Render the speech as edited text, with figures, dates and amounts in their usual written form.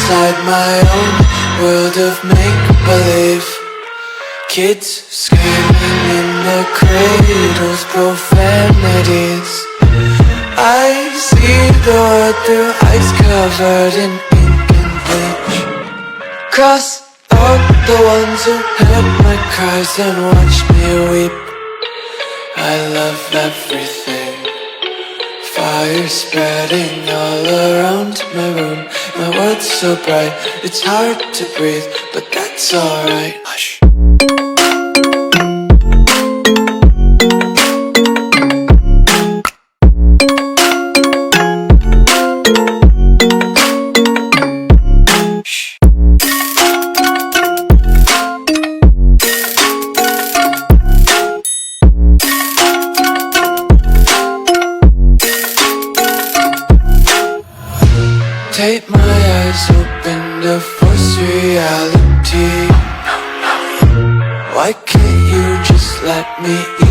inside my own world of make-believe. Kids screaming in their cradles, profanities. I see the world through ice covered in ink and bleach. Cross out the ones who heard my cries and watched me weep. I love everything. Fire spreading all around my room. My world's so bright, it's hard to breathe, but that's alright. Hush. Take my eyes open to force reality. Why can't you just let me eat?